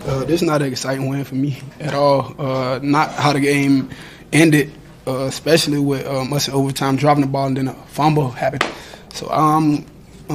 This is not an exciting win for me at all. Not how the game ended, especially with us in overtime dropping the ball and then a fumble happened. So I'm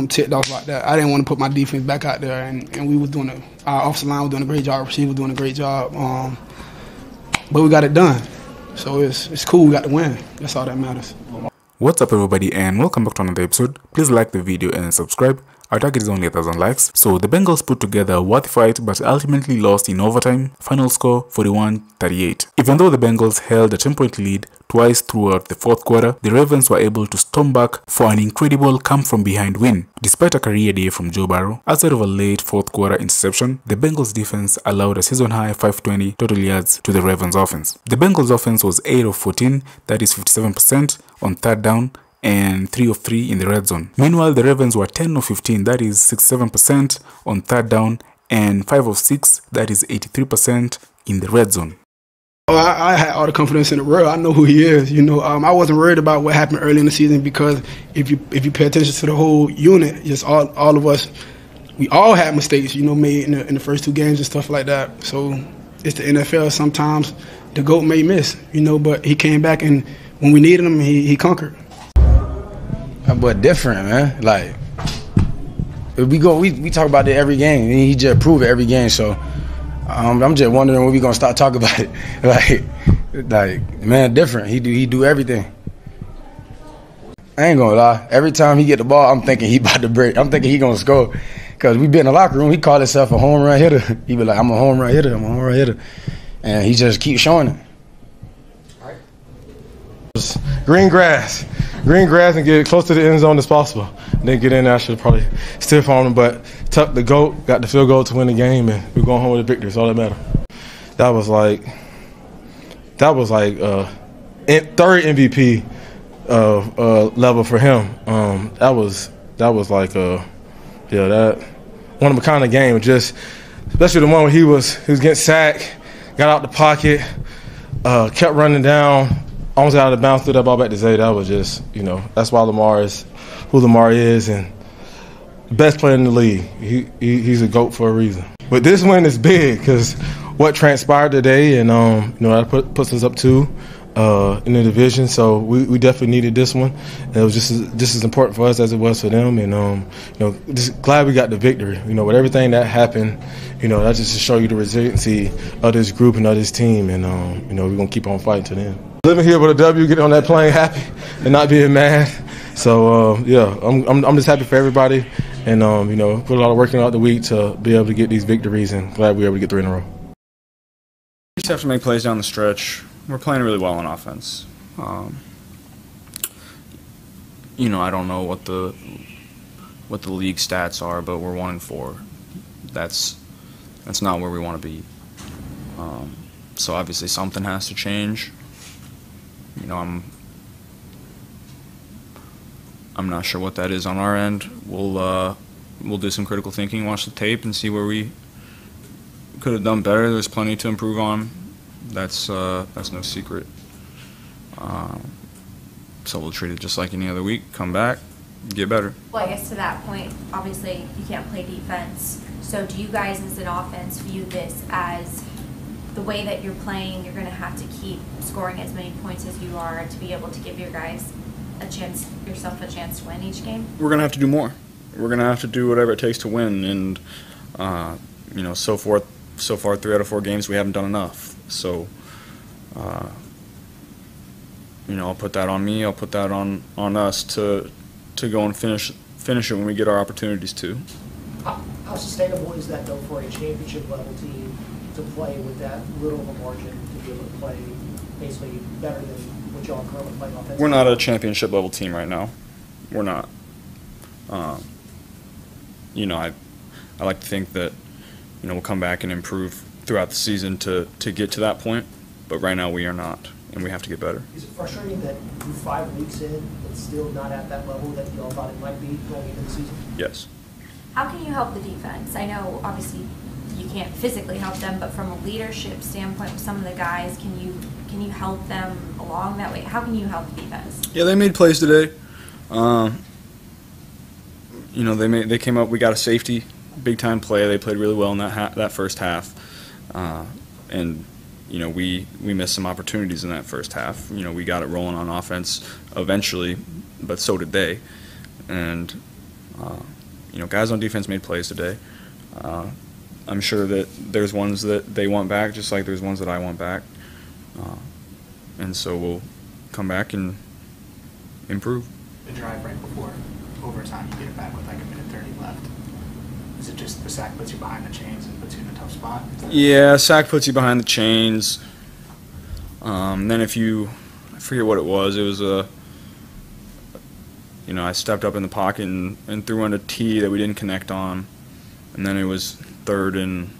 ticked off about that. I didn't want to put my defense back out there, and we were doing our offensive line was doing a great job, receiver was doing a great job, but we got it done. So it's cool. We got the win. That's all that matters. What's up, everybody, and welcome back to another episode. Please like the video and subscribe. Our target is only 1,000 likes. So the Bengals put together a worthy fight but ultimately lost in overtime. Final score 41-38. Even though the Bengals held a 10-point lead twice throughout the fourth quarter, the Ravens were able to storm back for an incredible come-from-behind win. Despite a career day from Joe Burrow, outside of a late fourth quarter interception, the Bengals defense allowed a season-high 520 total yards to the Ravens offense. The Bengals offense was 8 of 14, that is 57% on third down, and 3 of 3 in the red zone. Meanwhile, the Ravens were 10 of 15, that is 67% on third down, and 5 of 6, that is 83% in the red zone. I had all the confidence in the world. I know who he is. I wasn't worried about what happened early in the season because if you pay attention to the whole unit, just all of us, we all had mistakes, made in the first two games and stuff like that. So it's the NFL. Sometimes the GOAT may miss, but he came back and when we needed him, he conquered. But different, man. Like we talk about it every game. He just proved it every game. So I'm just wondering when we gonna start talking about it. Like man, different. He do everything. I ain't gonna lie. Every time he get the ball, I'm thinking he about to break. I'm thinking he gonna score. Cause we been in the locker room. He called himself a home run hitter. He be like, I'm a home run hitter. I'm a home run hitter, and he just keeps showing it. All right. Green grass and get as close to the end zone as possible. And then get in there, I should probably stiff on him, but tuck the GOAT, got the field goal to win the game, and we're going home with a victory. It's all that matters. That was like third MVP level for him. That was like that one of a kind of game. Just especially the one where he was getting sacked, got out the pocket, kept running down. Almost got out of bounds, threw that ball back to Zay. That was just, that's why Lamar is who Lamar is and the best player in the league. He's a GOAT for a reason. But this win is big because what transpired today, and that puts us up 2 in the division. So we definitely needed this one. And it was just as important for us as it was for them. And just glad we got the victory. With everything that happened, that just to show you the resiliency of this group and of this team. And we're gonna keep on fighting to the end. Living here with a W, getting on that plane happy and not being mad. So I'm just happy for everybody, and put a lot of work in throughout the week to be able to get these victories, and glad we were able to get 3 in a row. We just have to make plays down the stretch. We're playing really well on offense. I don't know what the league stats are, but we're 1-4. That's not where we want to be. So obviously something has to change. I'm not sure what that is on our end. We'll do some critical thinking, watch the tape, and see where we could have done better. There's plenty to improve on. That's no secret. So we'll treat it just like any other week. Come back, get better. Well, I guess to that point, obviously you can't play defense. So do you guys as an offense view this as the way that you're playing, you're going to have to keep scoring as many points as you are to be able to give your guys yourself a chance to win each game? We're going to have to do more. We're going to have to do whatever it takes to win. And, so far 3 out of 4 games, we haven't done enough. So, I'll put that on me. I'll put that on us to go and finish it when we get our opportunities to. How sustainable is that, though, for a championship level team to play with that little of a margin to be able to play basically better than what y'all are currently playing offensively? We're not a championship level team right now. We're not. I like to think that we'll come back and improve throughout the season to get to that point, but right now we are not, and we have to get better. Is it frustrating that you're 5 weeks in and still not at that level that y'all thought it might be going into the season? Yes. How can you help the defense? I know obviously you can't physically help them, but from a leadership standpoint with some of the guys, can you help them along that way? How can you help the defense? Yeah, they made plays today. They came up. We got a safety, big time play. They played really well in that first half. And we missed some opportunities in that first half. We got it rolling on offense eventually, but so did they. And guys on defense made plays today. I'm sure that there's ones that they want back, just like there's ones that I want back. And so we'll come back and improve. The drive right before overtime, you get it back with like a minute 30 left. Is it just the sack puts you behind the chains and puts you in a tough spot? Yeah, sack puts you behind the chains. Then I forget what it was. It was I stepped up in the pocket and threw on a T that we didn't connect on. And then it was 3rd and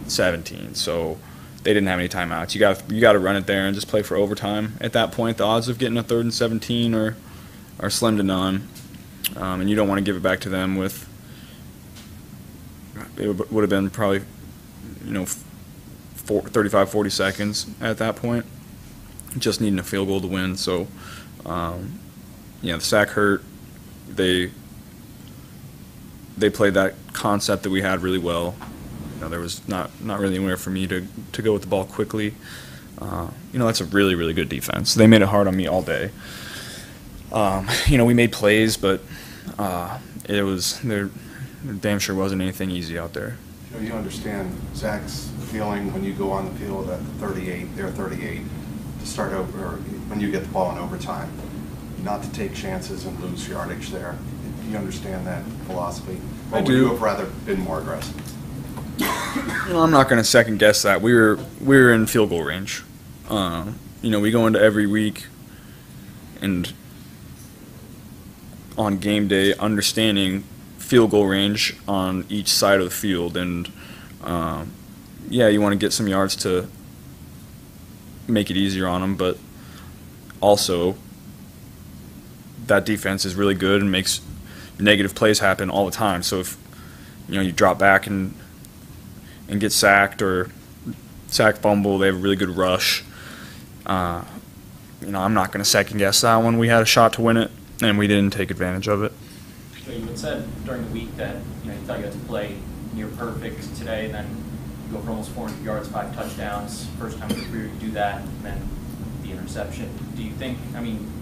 17. So they didn't have any timeouts. You got to run it there and just play for overtime. At that point, the odds of getting a 3rd and 17 are slim to none. And you don't want to give it back to them with, it would have been probably 35, 40 seconds at that point, just needing a field goal to win. So the sack hurt. They played that concept that we had really well. There was not really anywhere for me to go with the ball quickly. That's a really, really good defense. They made it hard on me all day. We made plays, but there damn sure wasn't anything easy out there. You understand Zach's feeling when you go on the field at 38, they're 38, to start over, or when you get the ball in overtime, not to take chances and lose yardage there. Do you understand that philosophy? Or would you have rather been more aggressive? I'm not going to second guess that. We were in field goal range. We go into every week and on game day understanding field goal range on each side of the field, and you want to get some yards to make it easier on them, but also that defense is really good and makes negative plays happen all the time. So if you drop back and get sacked or sack fumble, they have a really good rush. I'm not going to second guess that one. We had a shot to win it, and we didn't take advantage of it. So you had said during the week that you thought you had to play near perfect today, and then you go for almost 400 yards, 5 touchdowns. First time in your career you do that, and then the interception. Do you think,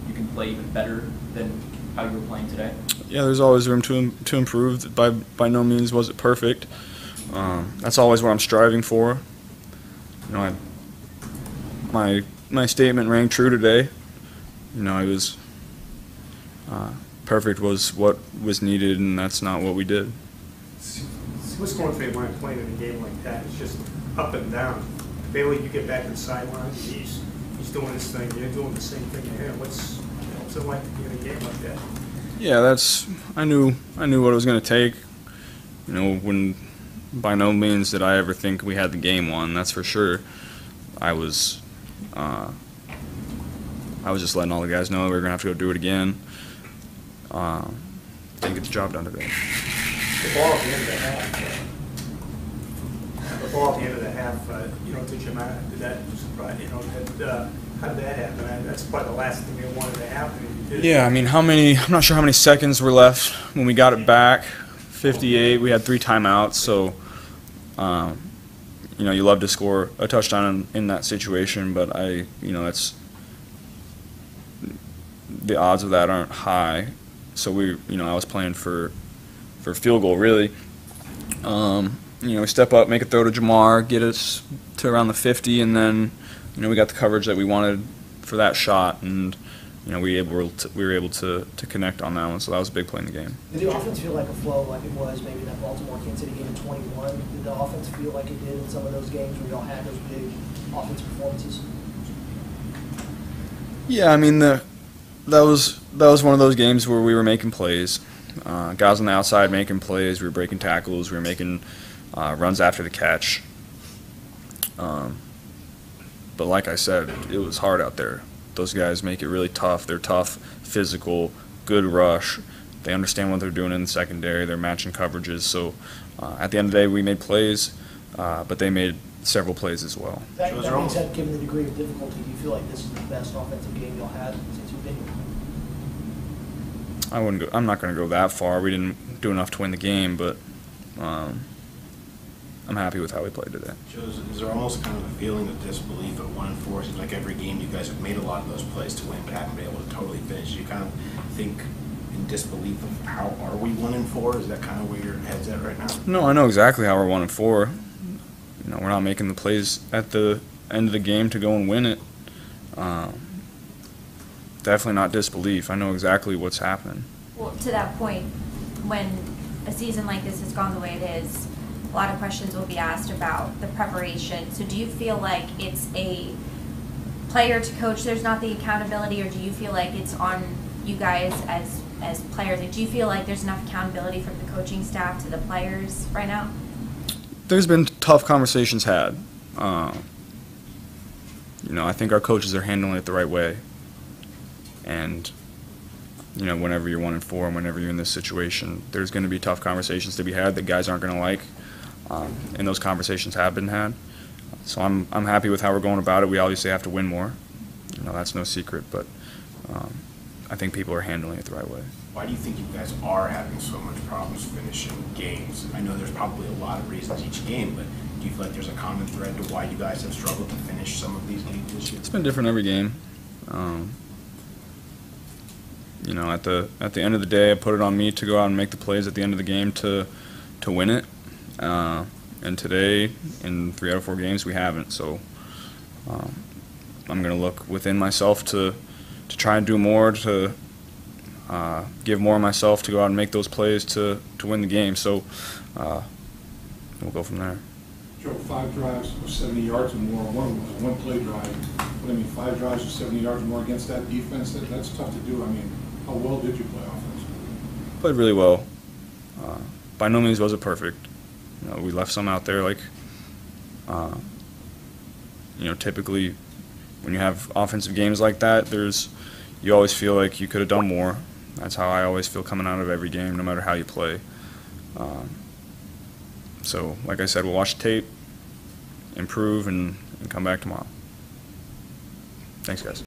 you can play even better than how you were playing today? Yeah, there's always room to improve. By no means was it perfect. That's always what I'm striving for. My statement rang true today. I was perfect was what was needed, and that's not what we did. What's going through your mind playing in a game like that? It's just up and down. Bailey, you get back to the sideline, he's doing his thing, you're doing the same thing to him. What's it like to be in a game like that? Yeah, I knew what it was going to take. When by no means did I ever think we had the game won, that's for sure. I was just letting all the guys know we were going to have to go do it again. Didn't get the job done today. The ball at the end of the half. To Jemima, did that surprise? How did that happen? That's probably the last thing they wanted to happen. Yeah, I'm not sure how many seconds were left when we got it back. 58. We had 3 timeouts, so you love to score a touchdown in that situation, but that's the odds of that aren't high. So I was playing for field goal really. We step up, make a throw to Jamar, get us to around the 50, and then we got the coverage that we wanted for that shot, and we were able to connect on that one. So that was a big play in the game. Did the offense feel like a flow, like it was maybe that Baltimore Kansas City game in 21? Did the offense feel like it did in some of those games where y'all had those big offensive performances? Yeah, that was one of those games where we were making plays. Guys on the outside making plays. We were breaking tackles. We were making runs after the catch. But like I said, it was hard out there. Those guys make it really tough. They're tough, physical, good rush. They understand what they're doing in the secondary. They're matching coverages. So at the end of the day, we made plays, but they made several plays as well. That being said, given the degree of difficulty, do you feel like this is the best offensive game y'all had since you've been here? I'm not going to go that far. We didn't do enough to win the game, but I I'm happy with how we played today. Joe, is there almost kind of a feeling of disbelief at 1-4? It seems like every game you guys have made a lot of those plays to win, but haven't been able to totally finish. You kind of think in disbelief of how are we 1-4? Is that kind of where your head's at right now? No, I know exactly how we're 1-4. You know, we're not making the plays at the end of the game to go and win it. Definitely not disbelief. I know exactly what's happening. Well, to that point, when a season like this has gone the way it is, a lot of questions will be asked about the preparation. So do you feel like it's a player to coach, there's not the accountability, or do you feel like it's on you guys as players? Like, do you feel like there's enough accountability from the coaching staff to the players right now? There's been tough conversations had. You know, I think our coaches are handling it the right way. And, you know, whenever you're 1-4 and whenever you're in this situation, there's going to be tough conversations to be had that guys aren't going to like. And those conversations have been had. So I'm happy with how we're going about it. We obviously have to win more. You know, that's no secret. But I think people are handling it the right way. Why do you think you guys are having so much problems finishing games? I know there's probably a lot of reasons each game, but do you feel like there's a common thread to why you guys have struggled to finish some of these games this year? It's been different every game. You know, at the end of the day, I put it on me to go out and make the plays at the end of the game to win it. And today, in 3 out of 4 games, we haven't. So I'm going to look within myself to try and do more, to give more of myself to go out and make those plays to win the game. So we'll go from there. Joe, 5 drives of 70 yards or more. One was one play drive. But I mean, 5 drives of 70 yards or more against that defense, that's tough to do. I mean, how well did you play offensively? Played really well. By no means was it perfect. You know, we left some out there, like, you know, typically when you have offensive games like that, you always feel like you could have done more. That's how I always feel coming out of every game, no matter how you play. So, like I said, we'll watch the tape, improve, and come back tomorrow. Thanks, guys.